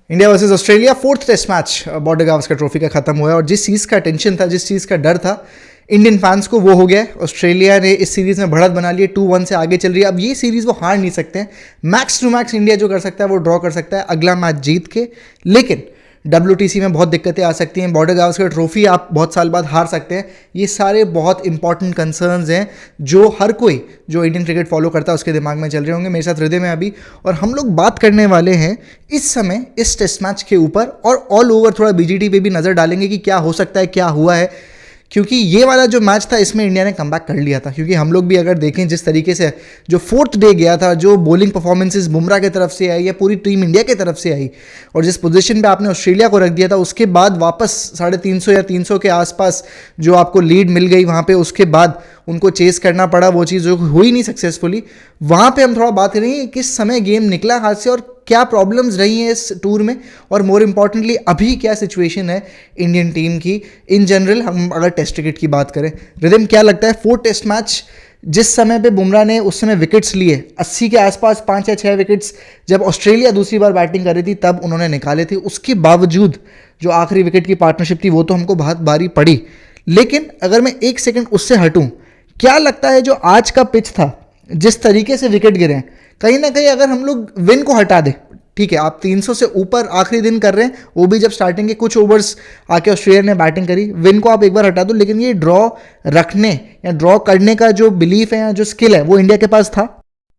India versus Australia fourth test match Border Gavaskar trophy का खत्म हुआ है और जिस चीज़ का टेंशन था, जिस चीज़ का डर था इंडियन फैंस को, वो हो गया है। ऑस्ट्रेलिया ने इस सीरीज़ में बढ़त बना ली है, 2-1 से आगे चल रही है। अब ये सीरीज़ वो हार नहीं सकते हैं। मैक्स टू मैक्स इंडिया जो कर सकता है वो ड्रॉ कर सकता है अगला मैच जीत के, लेकिन WTC में बहुत दिक्कतें आ सकती हैं। बॉर्डर गावस्कर ट्रॉफी आप बहुत साल बाद हार सकते हैं। ये सारे बहुत इंपॉर्टेंट कंसर्न्स हैं जो हर कोई जो इंडियन क्रिकेट फॉलो करता है उसके दिमाग में चल रहे होंगे। मेरे साथ हृदय में अभी, और हम लोग बात करने वाले हैं इस समय इस टेस्ट मैच के ऊपर, और ऑल ओवर थोड़ा BGT पे भी नज़र डालेंगे कि क्या हो सकता है, क्या हुआ है, क्योंकि ये वाला जो मैच था इसमें इंडिया ने कमबैक कर लिया था। क्योंकि हम लोग भी अगर देखें जिस तरीके से जो फोर्थ डे गया था, जो बॉलिंग परफॉर्मेंसेस बुमराह की तरफ से आई या पूरी टीम इंडिया की तरफ से आई, और जिस पोजीशन पे आपने ऑस्ट्रेलिया को रख दिया था, उसके बाद वापस 350 या 300 के आसपास जो आपको लीड मिल गई वहाँ पे, उसके बाद उनको चेस करना पड़ा, वो चीज़ जो हुई नहीं सक्सेसफुली। वहाँ पे हम थोड़ा बात करेंगे किस समय गेम निकला हाथ से और क्या प्रॉब्लम्स रही हैं इस टूर में, और मोर इम्पॉर्टेंटली अभी क्या सिचुएशन है इंडियन टीम की इन जनरल, हम अगर टेस्ट क्रिकेट की बात करें। रिदम, क्या लगता है 4 टेस्ट मैच जिस समय पे बुमराह ने उस समय विकेट्स लिए 80 के आसपास, 5 या 6 विकेट्स, जब ऑस्ट्रेलिया दूसरी बार बैटिंग कर रही थी तब उन्होंने निकाले थे, उसके बावजूद जो आखिरी विकेट की पार्टनरशिप थी वो तो हमको बहुत भारी पड़ी। लेकिन अगर मैं एक सेकंड उससे हटूं, क्या लगता है जो आज का पिच था, जिस तरीके से विकेट गिरे हैं, कहीं ना कहीं अगर हम लोग विन को हटा दें, ठीक है आप 300 से ऊपर आखिरी दिन कर रहे हैं, वो भी जब स्टार्टिंग के कुछ ओवर्स आके ऑस्ट्रेलिया ने बैटिंग करी, विन को आप एक बार हटा दो, लेकिन ये ड्रॉ रखने या ड्रॉ करने का जो बिलीफ है या जो स्किल है वो इंडिया के पास था।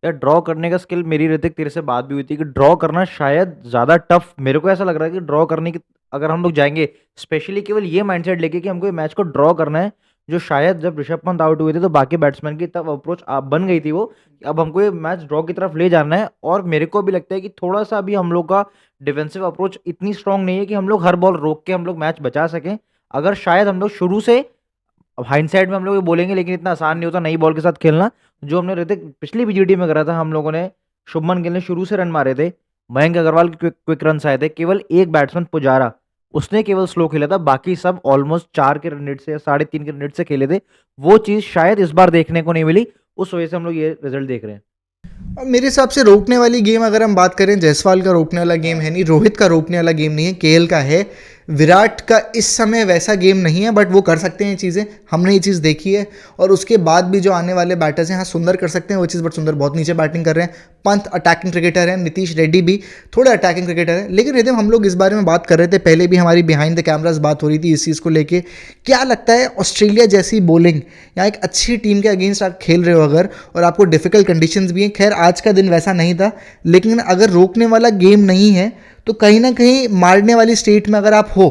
यार ड्रॉ करने का स्किल, मेरी ऋतिक तेरे से बात भी हुई थी कि ड्रॉ करना शायद ज़्यादा टफ, मेरे को ऐसा लग रहा है कि ड्रॉ करने की अगर हम लोग जाएंगे स्पेशली केवल ये माइंडसेट लेके कि हमको ये मैच को ड्रॉ करना है, जो शायद जब ऋषभ पंत आउट हुए थे तो बाकी बैट्समैन की तब अप्रोच बन गई थी वो कि अब हमको ये मैच ड्रॉ की तरफ ले जाना है। और मेरे को भी लगता है कि थोड़ा सा अभी हम लोग का डिफेंसिव अप्रोच इतनी स्ट्रांग नहीं है कि हम लोग हर बॉल रोक के हम लोग मैच बचा सकें। अगर शायद हम लोग शुरू से, अब हाइंडसाइड में हम लोग ये बोलेंगे लेकिन इतना आसान नहीं होता नई बॉल के साथ खेलना, जो हमने ऋतिक पिछली BGT में करा था, हम लोगों ने शुभमन गिल ने शुरू से रन मारे थे, मयंक अग्रवाल के क्विक रन आए थे, केवल एक बैट्समैन पुजारा उसने केवल स्लो खेला था, बाकी सब ऑलमोस्ट 4 के रन रेट से या 3.5 के रन रेट से खेले थे। वो चीज़ शायद इस बार देखने को नहीं मिली, उस वजह से हम लोग ये रिजल्ट देख रहे हैं। और मेरे हिसाब से रोकने वाली गेम अगर हम बात करें, जायसवाल का रोकने वाला गेम है नहीं, रोहित का रोकने वाला गेम नहीं है, KL का है। विराट का इस समय वैसा गेम नहीं है, बट वो कर सकते हैं ये चीज़ें, हमने ये चीज़ देखी है। और उसके बाद भी जो आने वाले बैटर्स हैं, हाँ सुंदर कर सकते हैं वो चीज़, बट सुंदर बहुत नीचे बैटिंग कर रहे हैं। पंत अटैकिंग क्रिकेटर है, नीतीश रेड्डी भी थोड़े अटैकिंग क्रिकेटर है। लेकिन रिदम, हम लोग इस बारे में बात कर रहे थे, पहले भी हमारी बिहाइंड द कैमरास बात हो रही थी इस चीज़ को लेके, क्या लगता है ऑस्ट्रेलिया जैसी बॉलिंग या एक अच्छी टीम के अगेंस्ट आप खेल रहे हो अगर, और आपको डिफिकल्ट कंडीशंस भी हैं, खैर आज का दिन वैसा नहीं था, लेकिन अगर रोकने वाला गेम नहीं है तो कहीं ना कहीं मारने वाली स्टेट में अगर आप हो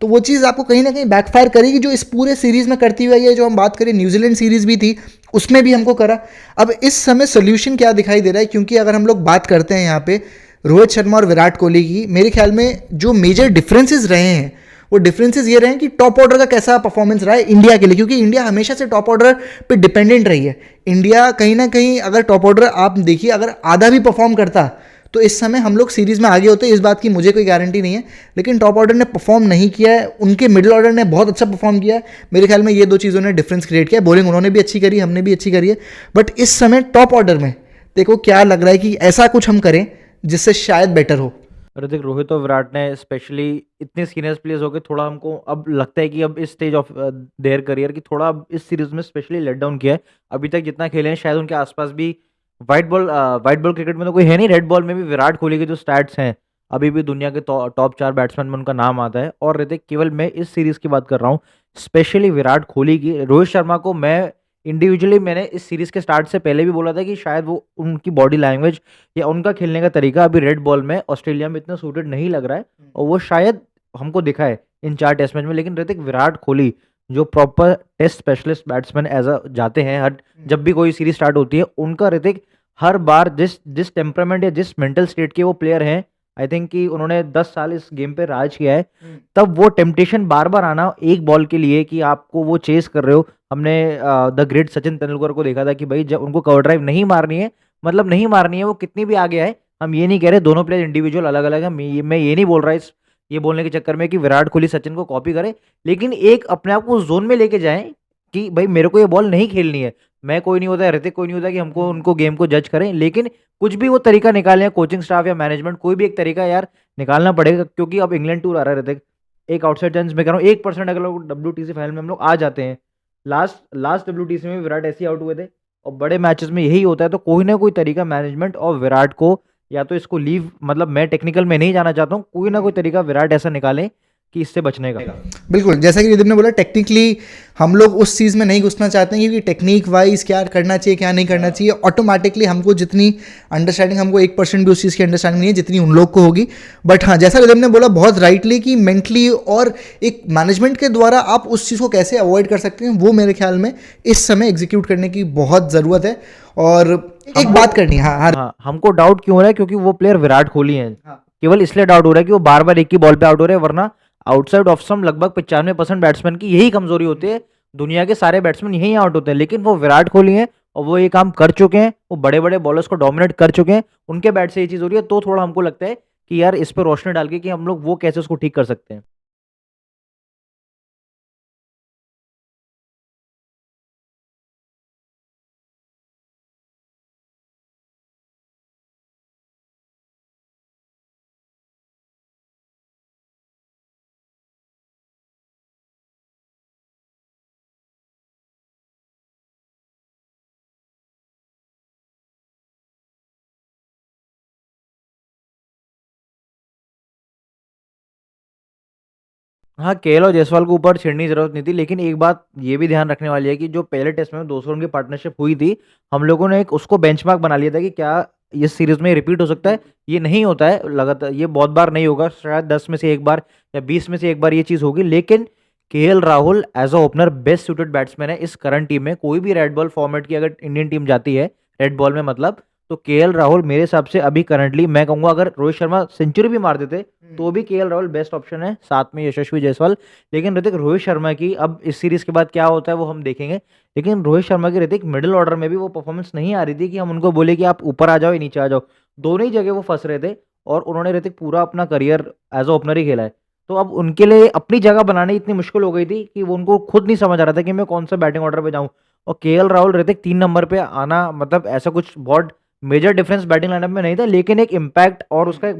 तो वो चीज़ आपको कहीं ना कहीं बैकफायर करेगी, जो इस पूरे सीरीज़ में करती हुई है। जो हम बात करें न्यूजीलैंड सीरीज़ भी थी, उसमें भी हमको करा। अब इस समय सोल्यूशन क्या दिखाई दे रहा है, क्योंकि अगर हम लोग बात करते हैं यहाँ पे रोहित शर्मा और विराट कोहली की, मेरे ख्याल में जो मेजर डिफरेंसेस रहे हैं वो डिफरेंसेस ये रहे हैं कि टॉप ऑर्डर का कैसा परफॉर्मेंस रहा है इंडिया के लिए, क्योंकि इंडिया हमेशा से टॉप ऑर्डर पे डिपेंडेंट रही है। इंडिया कहीं ना कहीं, अगर टॉप ऑर्डर आप देखिए अगर आधा भी परफॉर्म करता तो इस समय हम लोग सीरीज में आगे होते, इस बात की मुझे कोई गारंटी नहीं है। लेकिन टॉप ऑर्डर ने परफॉर्म नहीं किया है, उनके मिडिल ऑर्डर ने बहुत अच्छा परफॉर्म किया है। मेरे ख्याल में ये दो चीज़ों ने डिफरेंस क्रिएट किया है। बॉलिंग उन्होंने भी अच्छी करी, हमने भी अच्छी करी है, बट इस समय टॉप ऑर्डर में देखो क्या लग रहा है कि ऐसा कुछ हम करें जिससे शायद बेटर हो। ऋतिक, रोहित और विराट ने स्पेशली इतने सीनियर प्लेयर्स हो गए, थोड़ा हमको अब लगता है कि अब इस स्टेज ऑफ देयर करियर की थोड़ा अब इस सीरीज में स्पेशली लेट डाउन किया है। अभी तक जितना खेले हैं शायद उनके आसपास भी व्हाइट बॉल क्रिकेट में तो कोई है नहीं, रेड बॉल में भी विराट कोहली के जो स्टैट्स हैं अभी भी दुनिया के टॉप 4 बैट्समैन में उनका नाम आता है। और ऋतिक, केवल मैं इस सीरीज की बात कर रहा हूँ, स्पेशली विराट कोहली की। रोहित शर्मा को मैं इंडिविजुअली, मैंने इस सीरीज के स्टार्ट से पहले भी बोला था कि शायद वो उनकी बॉडी लैंग्वेज या उनका खेलने का तरीका अभी रेड बॉल में ऑस्ट्रेलिया में इतना सूटेड नहीं लग रहा है, और वो शायद हमको दिखा है इन 4 टेस्ट मैच में। लेकिन ऋतिक, विराट कोहली जो proper test specialist batsman as a जाते हैं, हर जब भी कोई सीरीज स्टार्ट होती है उनका, ऋतिक हर बार जिस जिस टेम्परामेंट या जिस मेंटल स्टेट के वो प्लेयर हैं, आई थिंक कि उन्होंने 10 साल इस गेम पे राज किया है, तब वो टेम्पटेशन बार बार आना एक बॉल के लिए कि आपको वो चेस कर रहे हो। हमने द ग्रेट सचिन तेंदुलकर को देखा था कि भाई जब उनको कवर ड्राइव नहीं मारनी है, मतलब नहीं मारनी है, वो कितनी भी आगे आए। हम ये नहीं कह रहे दोनों प्लेयर इंडिविजुअल अलग अलग है, मैं ये नहीं बोल रहा इस ये बोलने के चक्कर में कि विराट कोहली सचिन को कॉपी करे, लेकिन एक अपने आप को जोन में लेके जाएं कि भाई मेरे को ये बॉल नहीं खेलनी है, मैं कोई नहीं होता, ऋतिक कोई नहीं होता कि हमको उनको गेम को जज करें, लेकिन कुछ भी वो तरीका निकालें, कोचिंग स्टाफ या मैनेजमेंट कोई भी एक तरीका यार निकालना पड़ेगा, क्योंकि अब इंग्लैंड टूर आ रहा है ऋतिक। एक आउटसाइड चांस मैं कह रहा हूँ 1% अगर लोग WTC फाइनल में हम लोग आ जाते हैं, लास्ट लास्ट WTC में विराट ऐसे आउट हुए थे, और बड़े मैचेस में यही होता है, तो कोई ना कोई तरीका मैनेजमेंट और विराट को, या तो इसको लीव, मतलब मैं टेक्निकल में नहीं जाना चाहता हूँ, कोई ना कोई तरीका विराट ऐसा निकालें कि इससे बचने का। बिल्कुल, जैसा कि रिदिम ने बोला, टेक्निकली हम लोग उस चीज़ में नहीं घुसना चाहते हैं, क्योंकि टेक्निक वाइज क्या करना चाहिए क्या नहीं करना चाहिए, ऑटोमेटिकली हमको जितनी अंडरस्टैंडिंग, हमको 1% भी उस चीज़ की अंडरस्टैंडिंग नहीं है जितनी उन लोग को होगी। बट हाँ, जैसा रिदिम ने बोला बहुत राइटली कि मेंटली और एक मैनेजमेंट के द्वारा आप उस चीज़ को कैसे अवॉइड कर सकते हैं, वो मेरे ख्याल में इस समय एग्जीक्यूट करने की बहुत ज़रूरत है। और एक बात करनी है, हाँ, हमको डाउट क्यों हो रहा है, क्योंकि वो प्लेयर विराट कोहली हैं, हाँ। केवल इसलिए डाउट हो रहा है कि वो बार बार एक ही बॉल पे आउट हो रहे हैं, वरना आउटसाइड ऑफ स्टंप लगभग 95% बैट्समैन की यही कमजोरी होती है, दुनिया के सारे बैट्समैन यही आउट होते हैं, लेकिन वो विराट कोहली हैं और वो ये काम कर चुके हैं, वो बड़े बड़े बॉलर्स को डोमिनेट कर चुके हैं, उनके बैट से ये चीज़ हो रही है, तो थोड़ा हमको लगता है कि यार इस पर रोशनी डाल के कि हम लोग वो कैसे उसको ठीक कर सकते हैं। हाँ, केएल और जायसवाल के ऊपर छिड़ने की जरूरत नहीं थी, लेकिन एक बात ये भी ध्यान रखने वाली है कि जो पहले टेस्ट में 200 रन की पार्टनरशिप हुई थी, हम लोगों ने एक उसको बेंचमार्क बना लिया था कि क्या इस सीरीज में रिपीट हो सकता है। ये नहीं होता है लगातार, ये बहुत बार नहीं होगा, शायद 10 में से एक बार या 20 में से एक बार ये चीज़ होगी, लेकिन KL Rahul as a opener best suited batsman है इस करंट टीम में। कोई भी रेड बॉल फॉर्मेट की अगर इंडियन टीम जाती है, रेड बॉल में मतलब, तो केएल राहुल मेरे हिसाब से अभी करंटली मैं कहूंगा, अगर रोहित शर्मा सेंचुरी भी मार देते तो भी केएल राहुल बेस्ट ऑप्शन है, साथ में यशस्वी जायसवाल। लेकिन ऋतिक, रोहित शर्मा की अब इस सीरीज के बाद क्या होता है वो हम देखेंगे, लेकिन रोहित शर्मा की ऋतिक मिडिल ऑर्डर में भी वो परफॉर्मेंस नहीं आ रही थी कि हम उनको बोले कि आप ऊपर आ जाओ या नीचे आ जाओ, दोनों ही जगह वो फंस रहे थे, और उन्होंने ऋतिक पूरा अपना करियर एज अ ओपनर ही खेला है। तो अब उनके लिए अपनी जगह बनानी इतनी मुश्किल हो गई थी कि वो उनको खुद नहीं समझ आ रहा था कि मैं कौन सा बैटिंग ऑर्डर पे जाऊं, और केएल राहुल ऋतिक 3 नंबर पे आना, मतलब ऐसा कुछ बहुत मेजर डिफरेंस बैटिंग लाइनअप में नहीं था, लेकिन एक इम्पैक्ट और उसका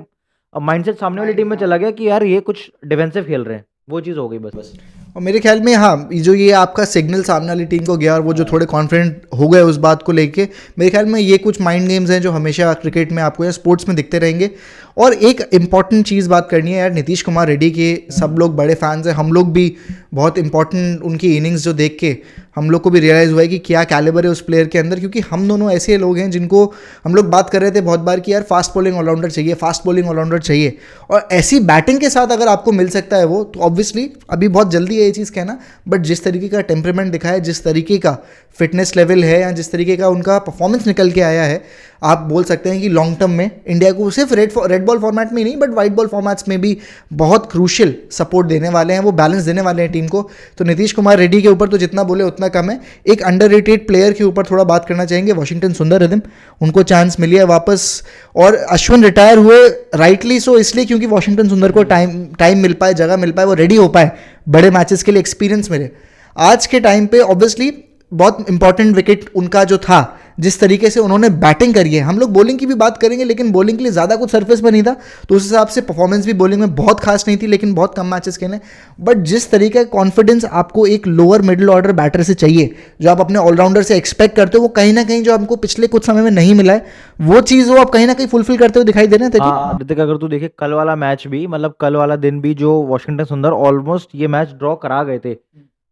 माइंडसेट सामने वाली टीम में चला गया कि यार ये कुछ डिफेंसिव खेल रहे हैं, वो चीज़ हो गई बस। और मेरे ख्याल में हाँ, ये आपका सिग्नल सामने वाली टीम को गया और वो जो थोड़े कॉन्फिडेंट हो गए उस बात को लेके, मेरे ख्याल में ये कुछ माइंड गेम्स हैं जो हमेशा क्रिकेट में आपको या स्पोर्ट्स में दिखते रहेंगे। और एक इम्पॉर्टेंट चीज़ बात करनी है यार, नीतीश कुमार रेड्डी के सब लोग बड़े फैंस हैं, हम लोग भी बहुत इंपॉर्टेंट उनकी इनिंग्स जो देख के हम लोग को भी रियलाइज़ हुआ है कि क्या कैलिबर है उस प्लेयर के अंदर, क्योंकि हम दोनों ऐसे लोग हैं जिनको हम लोग बात कर रहे थे बहुत बार कि यार फास्ट बॉलिंग ऑलराउंडर चाहिए, फास्ट बॉलिंग ऑलराउंडर चाहिए, और ऐसी बैटिंग के साथ अगर आपको मिल सकता है वो, तो ऑब्वियसली अभी बहुत जल्दी है ये चीज़ कहना, बट जिस तरीके का टेम्परामेंट दिखा है, जिस तरीके का फिटनेस लेवल है, या जिस तरीके का उनका परफॉर्मेंस निकल के आया है, आप बोल सकते हैं कि लॉन्ग टर्म में इंडिया को सिर्फ रेड बॉल फॉर्मेट में ही नहीं, बट वाइट बॉल फॉर्मेट्स में भी बहुत क्रूशियल सपोर्ट देने वाले हैं, वो बैलेंस देने वाले हैं टीम को। तो नीतीश कुमार रेड्डी के ऊपर तो जितना बोले उतना कम है। एक अंडररेटेड प्लेयर के ऊपर थोड़ा बात करना चाहेंगे, वाशिंगटन सुंदर रिदम, उनको चांस मिली है वापस, और अश्विन रिटायर हुए राइटली सो इसलिए क्योंकि वाशिंगटन सुंदर को टाइम मिल पाए, जगह मिल पाए, वो रेडी हो पाए बड़े मैचेस के लिए, एक्सपीरियंस मिले। आज के टाइम पे ऑब्वियसली बहुत इंपॉर्टेंट विकेट उनका जो था, जिस तरीके से उन्होंने बैटिंग करी है, हम लोग बॉलिंग की भी बात करेंगे, लेकिन बॉलिंग के लिए ज़्यादा कुछ सरफेस पर नहीं था, तो उस हिसाब से परफॉर्मेंस भी बॉलिंग में बहुत खास नहीं थी, लेकिन बहुत कम मैचेस खेले। बट जिस तरीके का कॉन्फिडेंस आपको एक लोअर मिडिल ऑर्डर बैटर से चाहिए, जो आप अपने ऑलराउंडर से एक्सपेक्ट करते हो, वो कहीं ना कहीं जो हमको पिछले कुछ समय में नहीं मिला है, वो चीज़ वो आप कहीं ना कहीं फुलफिल करते हुए दिखाई दे रहे हैं। हाँ ऋतिक, अगर तू देखे कल वाला मैच भी, मतलब कल वाला दिन भी, जो वाशिंगटन सुंदर ऑलमोस्ट ये मैच ड्रॉ करा गए थे,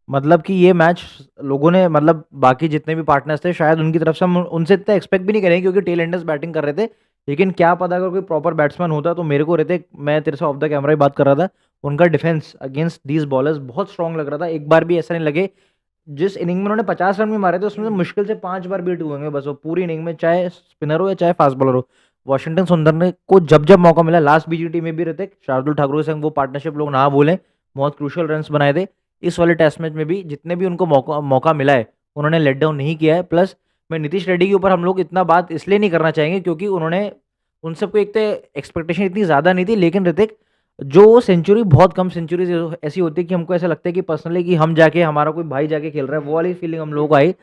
मतलब कि ये मैच लोगों ने, मतलब बाकी जितने भी पार्टनर्स थे शायद उनकी तरफ से हम उनसे इतना एक्सपेक्ट भी नहीं करेंगे, क्योंकि टेल एंडर्स बैटिंग कर रहे थे, लेकिन क्या पता अगर कोई प्रॉपर बैट्समैन होता, तो मेरे को ऋतिक, मैं तेरे से ऑफ द कैमरा ही बात कर रहा था, उनका डिफेंस अगेंस्ट दीज बॉलर्स बहुत स्ट्रांग लग रहा था। एक बार भी ऐसा नहीं लगे, जिस इनिंग में उन्होंने 50 रन भी मारे थे उसमें से मुश्किल से 5 बार बीट हुए होंगे बस, वो पूरी इनिंग में, चाहे स्पिनर हो या चाहे फास्ट बॉलर हो। वॉशिंगटन सुंदर ने को जब जब मौका मिला, लास्ट BGT में भी ऋतिक, शार्दुल ठाकुर के संग वो पार्टनरशिप लोग ना बोलें, बहुत क्रूशियल रन्स बनाए थे। इस वाले टेस्ट मैच में भी जितने भी उनको मौका मिला है, उन्होंने लेट डाउन नहीं किया है। प्लस मैं नीतीश रेड्डी के ऊपर हम लोग इतना बात इसलिए नहीं करना चाहेंगे क्योंकि उन्होंने, उन सबको एक तो एक्सपेक्टेशन इतनी ज़्यादा नहीं थी, लेकिन ऋतिक जो सेंचुरी, बहुत कम सेंचुरी ऐसी होती है कि हमको ऐसा लगता है कि पर्सनली कि हम जाके, हमारा कोई भाई जाके खेल रहा है, वो वाली फीलिंग हम लोगों को आई।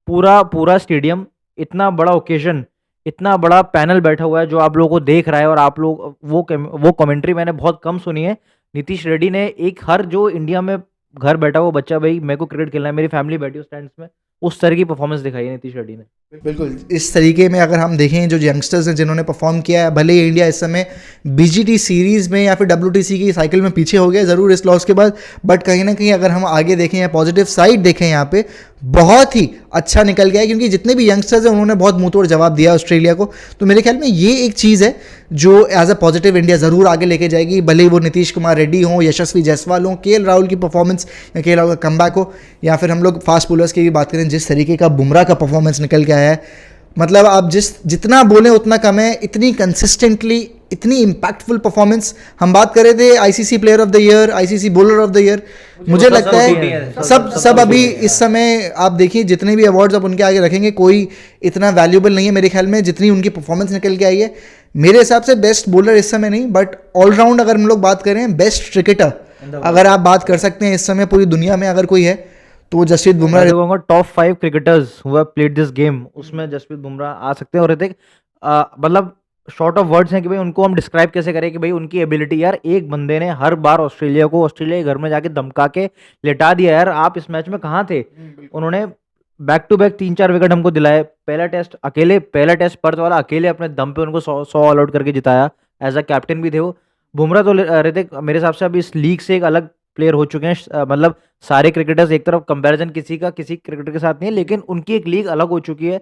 पूरा पूरा स्टेडियम, इतना बड़ा ओकेजन, इतना बड़ा पैनल बैठा हुआ है जो आप लोगों को देख रहा है, और आप लोग वो कमेंट्री मैंने बहुत कम सुनी है। नीतीश रेड्डी ने एक हर जो इंडिया में घर बैठा हुआ बच्चा, भाई मेरे को क्रिकेट खेलना है, मेरी फैमिली बैठी है स्टैंड्स में, उस तरह की परफॉर्मेंस दिखाई है नीतीश रेड्डी ने। बिल्कुल इस तरीके में अगर हम देखें जो यंगस्टर्स हैं जिन्होंने परफॉर्म किया है, भले ही इंडिया इस समय बीजीटी सीरीज़ में या फिर डब्ल्यूटीसी की साइकिल में पीछे हो गया ज़रूर इस लॉस के बाद, बट कहीं ना कहीं अगर हम आगे देखें या पॉजिटिव साइड देखें यहाँ पे बहुत ही अच्छा निकल गया है, क्योंकि जितने भी यंगस्टर्स हैं उन्होंने बहुत मुंहतोड़ जवाब दिया ऑस्ट्रेलिया को। तो मेरे ख्याल में ये एक चीज़ है जो एज अ पॉजिटिव इंडिया ज़रूर आगे लेके जाएगी, भले ही वो नीतीश कुमार रेड्डी हों, यशस्वी जायसवाल हों, केएल राहुल की परफॉर्मेंस या केएल राहुल का कमबैक हो, या फिर हम लोग फास्ट बॉलर्स की भी बात करें, जिस तरीके का बुमराह का परफॉर्मेंस निकल के आया है, मतलब आप जितना बोलें उतना कम है। इतनी कंसिस्टेंटली, इतनी इम्पैक्टफुल परफॉर्मेंस। हम बात कर रहे थे ICC player of the year, ICC bowler of the year, मुझे लगता है सब अभी इस समय आप देखिए जितने भी अवार्ड्स आप उनके आगे रखेंगे कोई इतना वैल्यूएबल नहीं है मेरे ख्याल में जितनी उनकी परफॉर्मेंस निकल के आई है। मेरे हिसाब से बेस्ट बॉलर इस समय नहीं, बट ऑलराउंड अगर हम लोग बात करें, बेस्ट क्रिकेटर अगर आप बात कर सकते हैं इस समय पूरी दुनिया में अगर कोई है तो Jasprit Bumrah. Top 5 cricketers who have played this game, उसमें जसप्रीत बुमराह आ सकते हैं। और ऋतिक, मतलब शॉर्ट ऑफ वर्ड्स हैं कि भाई उनको हम डिस्क्राइब कैसे करें कि भाई उनकी एबिलिटी, यार एक बंदे ने हर बार ऑस्ट्रेलिया के घर में जाके धमका के लेटा दिया। यार आप इस मैच में कहाँ थे? उन्होंने बैक टू बैक 3-4 विकेट हमको दिलाए। पहला टेस्ट पर्थ वाला अकेले अपने दम पे उनको 100 ऑल आउट करके जिताया। एज अ कैप्टन भी थे वो। बुमराह तो ऋतिक मेरे हिसाब से अभी इस लीग से एक अलग प्लेयर हो चुके हैं। मतलब सारे क्रिकेटर्स एक तरफ कंपैरिजन किसी क्रिकेटर के साथ नहीं है, लेकिन उनकी एक लीग अलग हो चुकी है।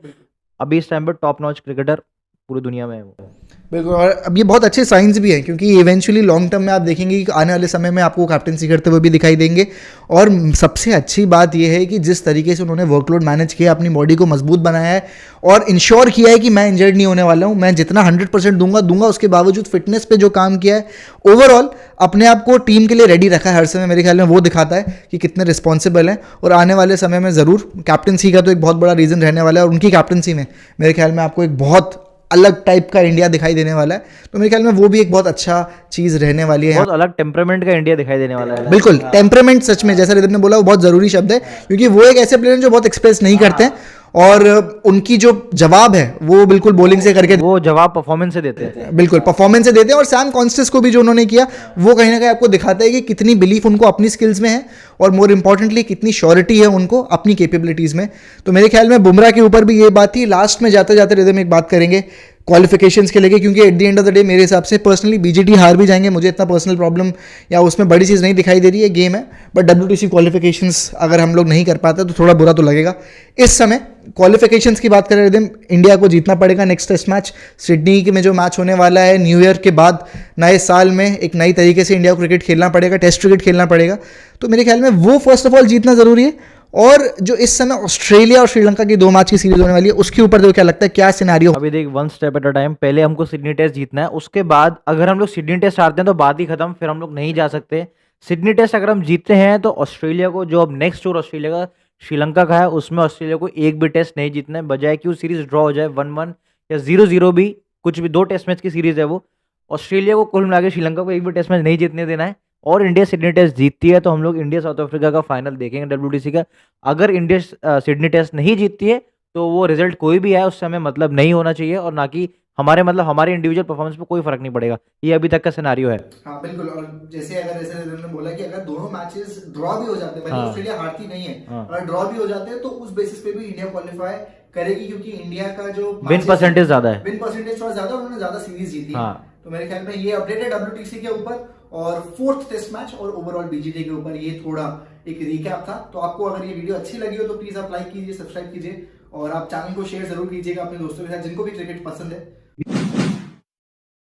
अभी इस टाइम पर टॉप नॉच क्रिकेटर पूरी दुनिया में है वो। बिल्कुल, और अब ये बहुत अच्छे साइंस भी हैं क्योंकि इवेंचुअली लॉन्ग टर्म में आप देखेंगे कि आने वाले समय में आपको कैप्टनसी करते हुए भी दिखाई देंगे। और सबसे अच्छी बात यह है कि जिस तरीके से उन्होंने वर्कलोड मैनेज किया, अपनी बॉडी को मजबूत बनाया है और इंश्योर किया है कि मैं इंजर्ड नहीं होने वाला हूँ, मैं जितना 100% दूंगा। उसके बावजूद फिटनेस पे जो काम किया है, ओवरऑल अपने आप को टीम के लिए रेडी रखा है हर समय, मेरे ख्याल में वो दिखाता है कि कितने रिस्पॉन्सिबल हैं। और आने वाले समय में ज़रूर कैप्टनसी का तो एक बहुत बड़ा रीज़न रहने वाला है, और उनकी कैप्टनसी में मेरे ख्याल में आपको एक बहुत अलग टाइप का इंडिया दिखाई देने वाला है। तो मेरे ख्याल में वो भी एक बहुत अच्छा चीज़ रहने वाली है। बहुत अलग टेम्परामेंट का इंडिया दिखाई देने वाला है। बिल्कुल, टेम्परामेंट सच में जैसा रिदम ने बोला वो बहुत ज़रूरी शब्द है, क्योंकि वो एक ऐसे प्लेयर हैं जो बहुत एक्सप्रेस नहीं करते हैं और उनकी जो जवाब है वो बिल्कुल बॉलिंग से करके, वो जवाब परफॉर्मेंस से देते हैं। बिल्कुल परफॉर्मेंस से देते हैं। और सैम कॉन्स्टेंस को भी जो उन्होंने किया वो कहीं ना कहीं आपको दिखाता है कि कितनी बिलीफ उनको अपनी स्किल्स में है और मोर इंपॉर्टेंटली कितनी श्योरिटी है उनको अपनी कैपेबिलिटीज़ में। तो मेरे ख्याल में बुमराह के ऊपर भी ये बात थी। लास्ट में जाते जाते रिदम एक बात करेंगे क्वालिफिकेशंस के लेके, क्योंकि at the end of the day मेरे हिसाब से पर्सनली बीजीटी हार भी जाएंगे, मुझे इतना पर्सनल प्रॉब्लम या उसमें बड़ी चीज़ नहीं दिखाई दे रही है, गेम है। बट डब्ल्यूटीसी क्वालिफिकेशंस अगर हम लोग नहीं कर पाते तो थोड़ा बुरा तो लगेगा। इस समय क्वालिफिकेशंस की बात करें रिदम, इंडिया को जीतना पड़ेगा नेक्स्ट टेस्ट मैच सिडनी में जो मैच होने वाला है न्यू ईयर के बाद, नए साल में एक नई तरीके से इंडिया को क्रिकेट खेलना पड़ेगा, टेस्ट क्रिकेट खेलना पड़ेगा। तो मेरे ख्याल में वो फर्स्ट ऑफ ऑल जीतना ज़रूरी है। और जो इस समय ऑस्ट्रेलिया और श्रीलंका की 2 मैच की सीरीज होने वाली है उसके ऊपर तो क्या लगता है, क्या सिनेरियो? अभी देख, 1 स्टेप एट अ टाइम। पहले हमको सिडनी टेस्ट जीतना है, उसके बाद अगर हम लोग सिडनी टेस्ट हारते हैं तो बात ही खत्म, फिर हम लोग नहीं जा सकते। सिडनी टेस्ट अगर हम जीतते हैं तो ऑस्ट्रेलिया को, जो अब नेक्स्ट टूर ऑस्ट्रेलिया का श्रीलंका का है, उसमें ऑस्ट्रेलिया को एक भी टेस्ट नहीं जीतना है, बजाय कि वो सीरीज ड्रॉ हो जाए 1-1 या 0-0 भी, कुछ भी। 2 टेस्ट मैच की सीरीज है वो। ऑस्ट्रेलिया को कुल मिलाकर श्रीलंका को एक भी टेस्ट मैच नहीं जीतने देना है। और इंडिया सिडनी टेस्ट जीतती है तो हम लोग इंडिया साउथ अफ्रीका का फाइनल देखेंगे डब्ल्यूटीसी का। अगर इंडिया सिडनी टेस्ट नहीं जीतती है तो वो रिजल्ट कोई भी आए उससे हमें मतलब नहीं होना चाहिए, और ना कि हमारे इंडिविजुअल परफॉर्मेंस पे कोई फर्क नहीं पड़ेगा। ये अभी तक का सिनेरियो है। हाँ बिल्कुल, और जैसे ने बोला कि अगर दोनों मैचेस ड्रॉ भी हो जाते हैं, ऑस्ट्रेलिया हारती नहीं है, अगर ड्रॉ भी हो जाते हैं तो उस बेसिस पे भी इंडिया क्वालिफाई करेगी, क्योंकि इंडिया का जो विन परसेंटेज ज्यादा है, विन परसेंटेज थोड़ा ज्यादा, उन्होंने ज्यादा सीरीज जीती है। तो मेरे ख्याल में ये अपडेट है डब्ल्यूटीसी के ऊपर और 4th टेस्ट मैच और ओवरऑल बीजीटी के ऊपर ये थोड़ा एक रिकैप था। तो आपको अगर ये वीडियो अच्छी लगी हो तो प्लीज आप लाइक कीजिए, सब्सक्राइब कीजिए और आप चैनल को शेयर जरूर कीजिएगा अपने दोस्तों के साथ जिनको भी क्रिकेट पसंद है।